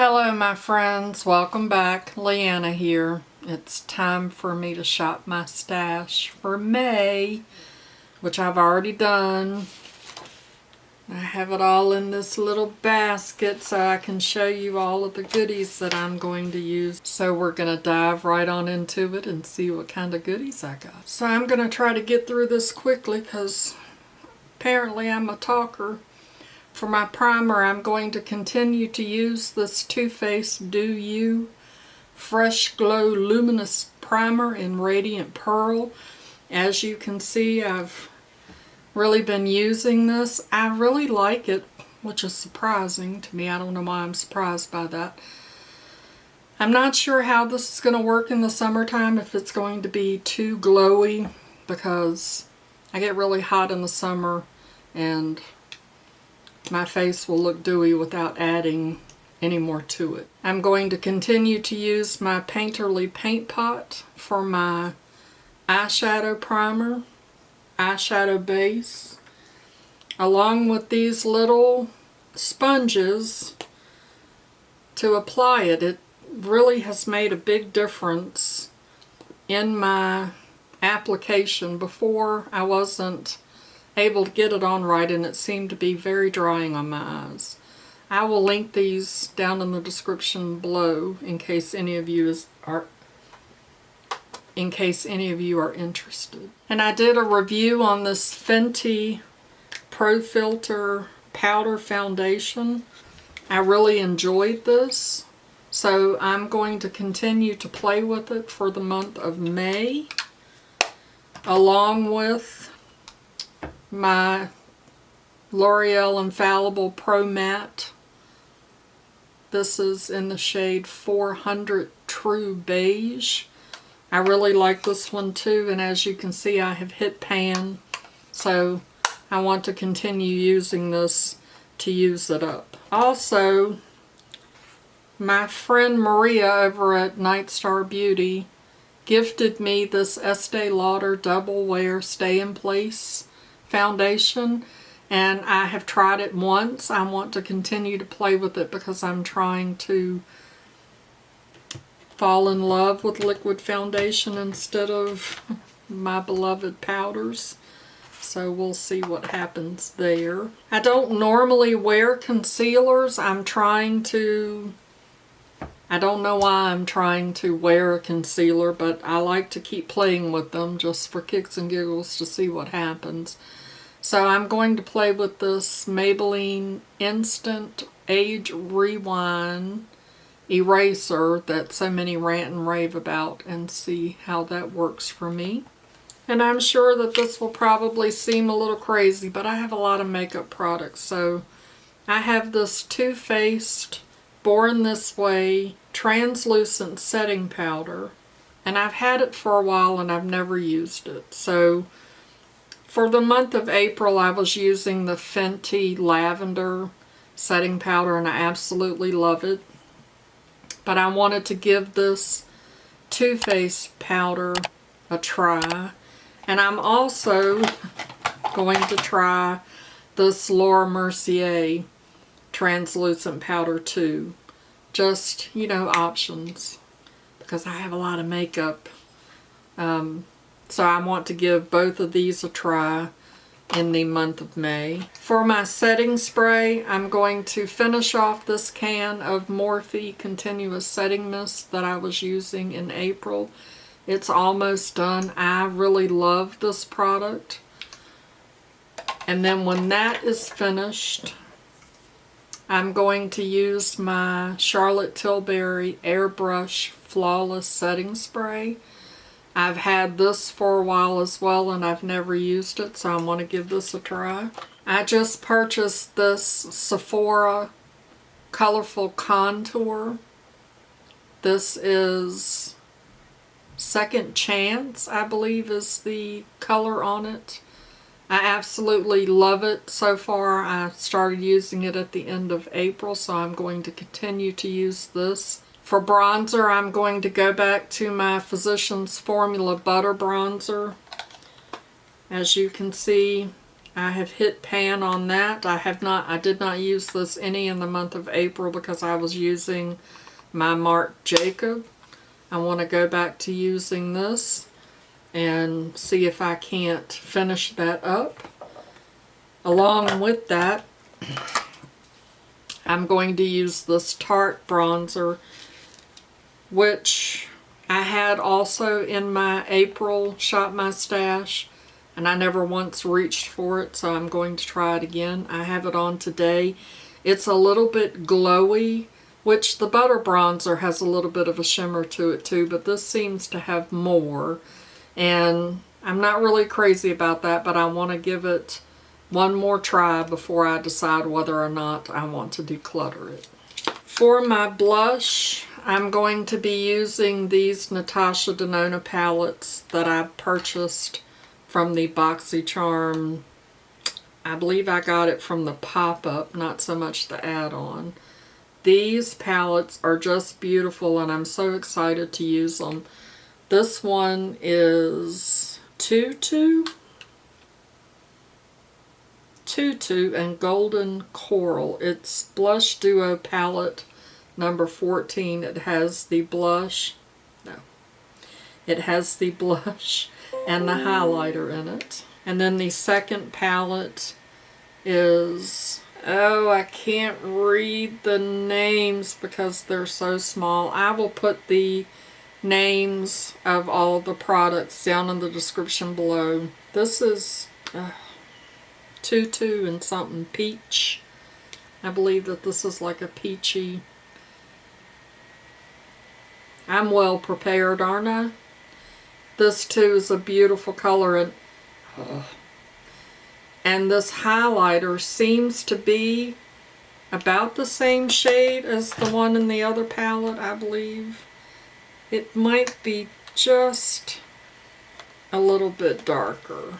Hello my friends, welcome back. Leanna here. It's time for me to shop my stash for May, which I've already done. I have it all in this little basket so I can show you all of the goodies that I'm going to use. So we're going to dive right on into it and see what kind of goodies I got. So I'm going to try to get through this quickly because apparently I'm a talker. For my primer, I'm going to continue to use this Too Faced Do You Fresh Glow Luminous Primer in Radiant Pearl. As you can see, I've really been using this. I really like it, which is surprising to me. I don't know why I'm surprised by that. I'm not sure how this is going to work in the summertime, if it's going to be too glowy, because I get really hot in the summer and my face will look dewy without adding any more to it. I'm going to continue to use my Painterly Paint Pot for my eyeshadow primer, eyeshadow base, along with these little sponges to apply it. It really has made a big difference in my application. Before, I wasn't able to get it on right and it seemed to be very drying on my eyes. I will link these down in the description below in case any of you are interested. And I did a review on this Fenty Pro Filter Powder Foundation. I really enjoyed this, so I'm going to continue to play with it for the month of May, along with my L'Oreal Infallible Pro Matte. This is in the shade 400 True Beige. I really like this one too, and as you can see, I have hit pan, so I want to continue using this to use it up. Also, my friend Maria over at Night Star Beauty gifted me this Estee Lauder Double Wear Stay in Place foundation, and I have tried it once. I want to continue to play with it because I'm trying to fall in love with liquid foundation instead of my beloved powders. So we'll see what happens there. I don't normally wear concealers. I don't know why I'm trying to wear a concealer, but I like to keep playing with them just for kicks and giggles to see what happens. So I'm going to play with this Maybelline Instant Age Rewind Eraser that so many rant and rave about and see how that works for me. And I'm sure that this will probably seem a little crazy, but I have a lot of makeup products. So I have this Too Faced Born This Way translucent setting powder, and I've had it for a while and I've never used it. So for the month of April, I was using the Fenty Lavender setting powder, and I absolutely love it. But I wanted to give this Too Faced powder a try. And I'm also going to try this Laura Mercier translucent powder too. Just, you know, options, because I have a lot of makeup. So I want to give both of these a try in the month of May. For my setting spray, I'm going to finish off this can of Morphe Continuous Setting Mist that I was using in April. It's almost done. I really love this product. And then when that is finished, I'm going to use my Charlotte Tilbury Airbrush Flawless Setting Spray. I've had this for a while as well, and I've never used it, so I want to give this a try. I just purchased this Sephora Colorful Contour. This is Second Chance, I believe is the color on it. I absolutely love it so far. I started using it at the end of April, so I'm going to continue to use this. For bronzer, I'm going to go back to my Physicians Formula Butter Bronzer. As you can see, I have hit pan on that. I did not use this any in the month of April because I was using my Marc Jacob. I want to go back to using this and see if I can't finish that up. Along with that, I'm going to use this Tarte bronzer, which I had also in my April Shop My Stash, and I never once reached for it, so I'm going to try it again. I have it on today. It's a little bit glowy, which the Butter Bronzer has a little bit of a shimmer to it too, but this seems to have more. And I'm not really crazy about that, but I want to give it one more try before I decide whether or not I want to declutter it. For my blush, I'm going to be using these Natasha Denona palettes that I purchased from the BoxyCharm. I believe I got it from the pop-up, not so much the add-on. These palettes are just beautiful and I'm so excited to use them. This one is Tutu and Golden Coral. It's Blush Duo Palette number 14. It has the blush, it has the blush and the highlighter in it. And then the second palette is, oh, I can't read the names because they're so small. I will put the names of all the products down in the description below. This is Tutu and something peach. I believe that this is like a peachy. I'm well prepared, aren't I? This too is a beautiful color, and this highlighter seems to be about the same shade as the one in the other palette, I believe. It might be just a little bit darker.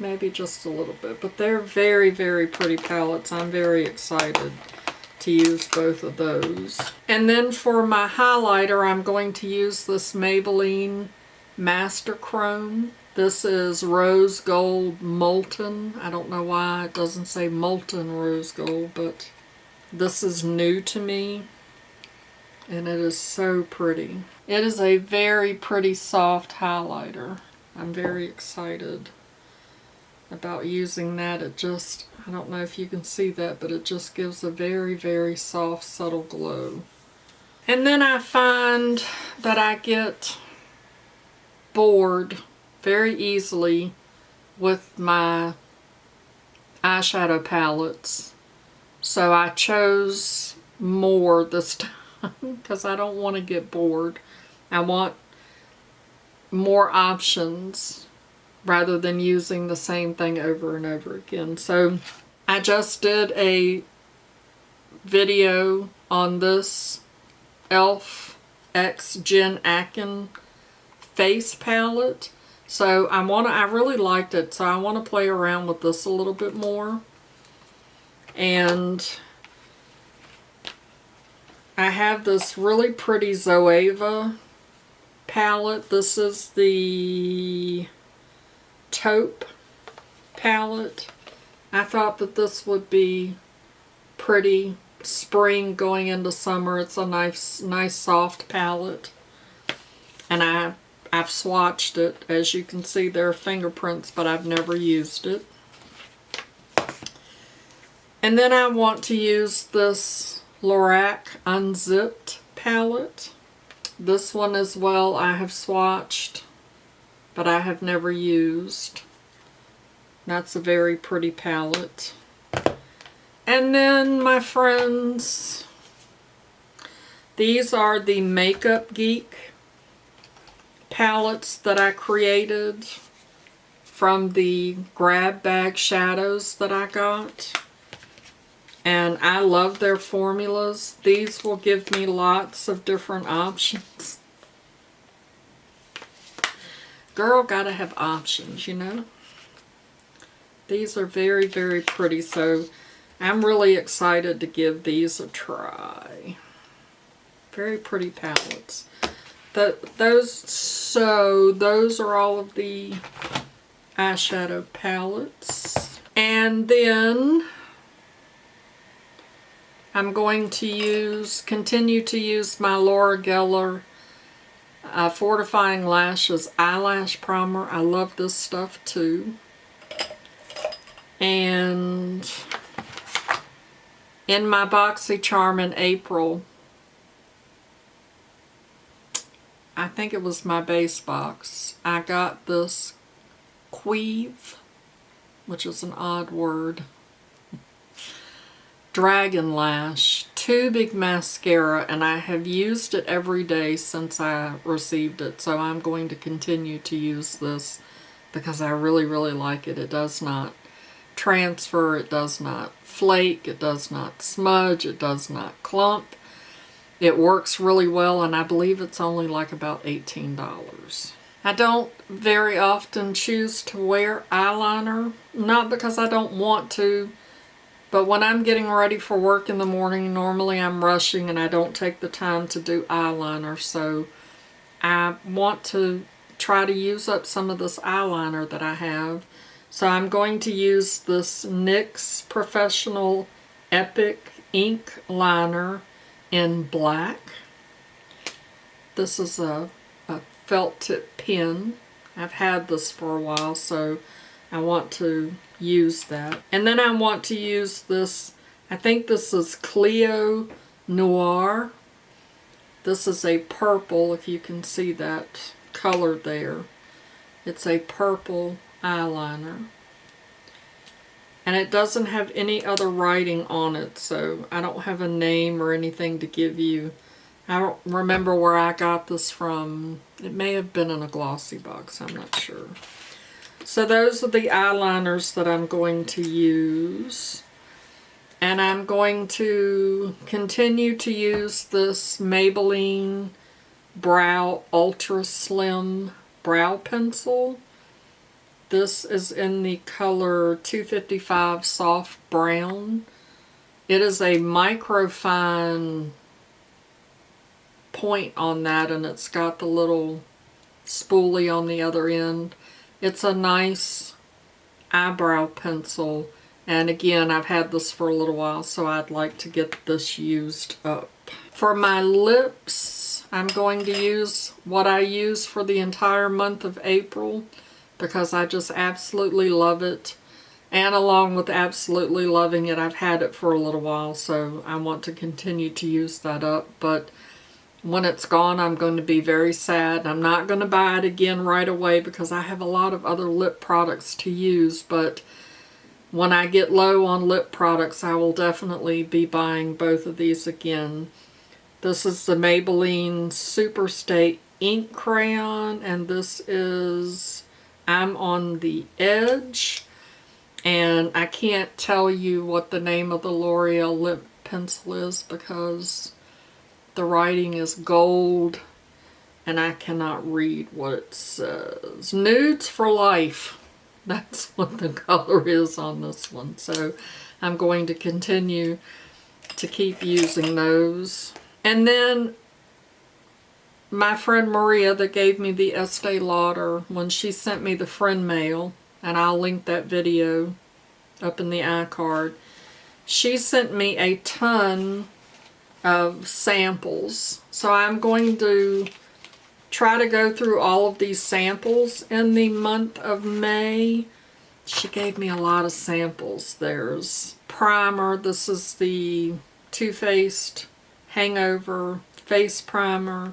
Maybe just a little bit, but they're very, very pretty palettes. I'm very excited to use both of those. And then for my highlighter, I'm going to use this Maybelline Master Chrome. This is Rose Gold Molten. I don't know why it doesn't say Molten Rose Gold, but this is new to me. And it is so pretty. It is a very pretty soft highlighter. I'm very excited about using that. It just, I don't know if you can see that, but it just gives a very, very soft, subtle glow. And then I find that I get bored very easily with my eyeshadow palettes. So I chose more this time because I don't want to get bored. I want more options rather than using the same thing over and over again. So I just did a video on this e.l.f. X Jen Akin face palette. So I really liked it, so I want to play around with this a little bit more. And I have this really pretty Zoeva palette. This is the Taupe palette. I thought that this would be pretty spring going into summer. It's a nice soft palette. And I've swatched it. As you can see, there are fingerprints, but I've never used it. And then I want to use this Lorac Unzipped palette. This one as well I have swatched, but I have never used. That's a very pretty palette. And then, my friends, these are the Makeup Geek palettes that I created from the grab bag shadows that I got. And I love their formulas. These will give me lots of different options. Girl, gotta have options, you know? These are very, very pretty, so I'm really excited to give these a try. Very pretty palettes. Those are all of the eyeshadow palettes. And then I'm going to continue to use my Laura Geller Fortifying Lashes Eyelash Primer. I love this stuff too. And in my BoxyCharm in April, I think it was my base box, I got this Queeve, which is an odd word, Dragon Lash Tubing Mascara, and I have used it every day since I received it, so I'm going to continue to use this because I really, really like it. It does not transfer, it does not flake, it does not smudge, it does not clump. It works really well, and I believe it's only like about $18. I don't very often choose to wear eyeliner, not because I don't want to, but when I'm getting ready for work in the morning, normally I'm rushing and I don't take the time to do eyeliner, so I want to try to use up some of this eyeliner that I have. So I'm going to use this NYX Professional Epic Ink Liner in black. This is a felt tip pen. I've had this for a while, so I want to use that. And then I want to use this, I think this is Clio Noir. This is a purple, if you can see that color there. It's a purple eyeliner. And it doesn't have any other writing on it, so I don't have a name or anything to give you. I don't remember where I got this from. It may have been in a glossy box, I'm not sure. So those are the eyeliners that I'm going to use. And I'm going to continue to use this Maybelline Brow Ultra Slim Brow Pencil. This is in the color 255 Soft Brown. It is a microfine point on that, and it's got the little spoolie on the other end. It's a nice eyebrow pencil, and again, I've had this for a little while, so I'd like to get this used up. For my lips, I'm going to use what I use for the entire month of April, because I just absolutely love it. And along with absolutely loving it, I've had it for a little while, so I want to continue to use that up. But when it's gone, I'm going to be very sad. I'm not going to buy it again right away because I have a lot of other lip products to use. But when I get low on lip products, I will definitely be buying both of these again. This is the Maybelline Superstay Ink Crayon, and this is I'm on the Edge, and I can't tell you what the name of the L'Oreal lip pencil is because the writing is gold and I cannot read what it says. Nudes for Life. That's what the color is on this one. So I'm going to continue to keep using those. And then my friend Maria that gave me the Estee Lauder, when she sent me the friend mail, and I'll link that video up in the iCard, she sent me a ton of samples. So I'm going to try to go through all of these samples in the month of May. She gave me a lot of samples. There's primer. This is the Too Faced Hangover Face Primer,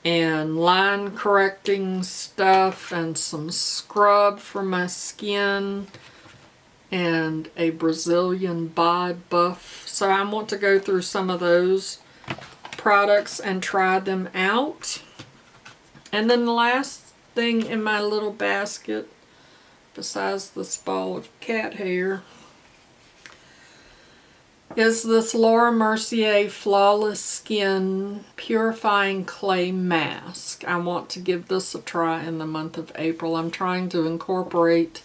and line correcting stuff, and some scrub for my skin, and a Brazilian Bod Buff. So I want to go through some of those products and try them out. And then the last thing in my little basket, besides this ball of cat hair, is this Laura Mercier Flawless Skin Purifying Clay Mask. I want to give this a try in the month of April. I'm trying to incorporate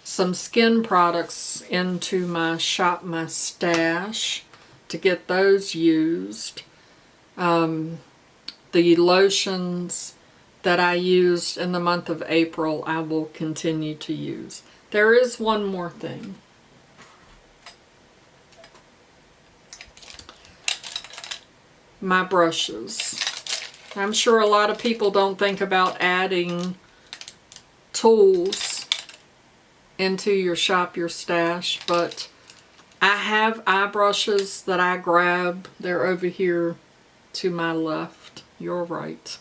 some skin products into my Shop My Stash to get those used. The lotions that I used in the month of April, I will continue to use. There is one more thing. My brushes. I'm sure a lot of people don't think about adding tools into your shop, your stash, but I have eye brushes that I grab. They're over here to my left. You're right.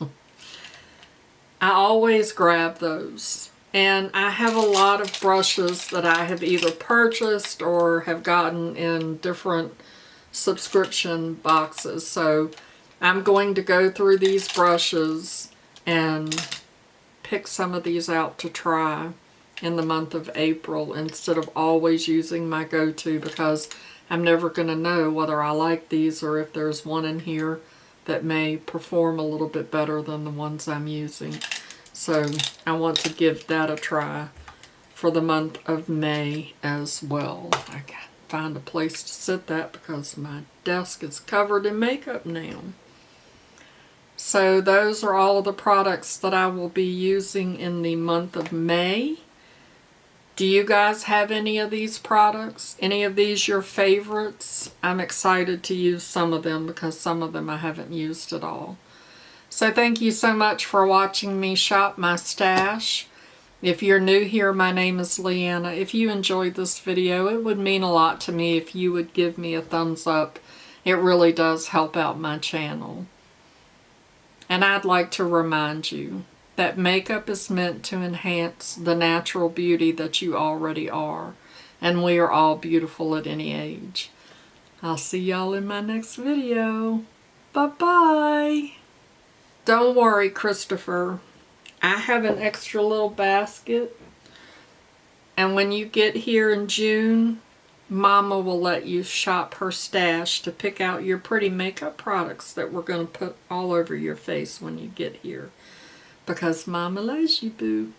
I always grab those. And I have a lot of brushes that I have either purchased or have gotten in different subscription boxes. So I'm going to go through these brushes and pick some of these out to try in the month of April instead of always using my go-to, because I'm never going to know whether I like these or if there's one in here that may perform a little bit better than the ones I'm using. So I want to give that a try for the month of May as well. I can't find a place to sit that because my desk is covered in makeup now. So those are all of the products that I will be using in the month of May. Do you guys have any of these products? Any of these your favorites? I'm excited to use some of them because some of them I haven't used at all. So thank you so much for watching me shop my stash. If you're new here, my name is Leanna. If you enjoyed this video, it would mean a lot to me if you would give me a thumbs up. It really does help out my channel. And I'd like to remind you that makeup is meant to enhance the natural beauty that you already are. And we are all beautiful at any age. I'll see y'all in my next video. Bye-bye. Don't worry, Christopher. I have an extra little basket. And when you get here in June, Mama will let you shop her stash to pick out your pretty makeup products that we're going to put all over your face when you get here. Because Mama loves you, boo.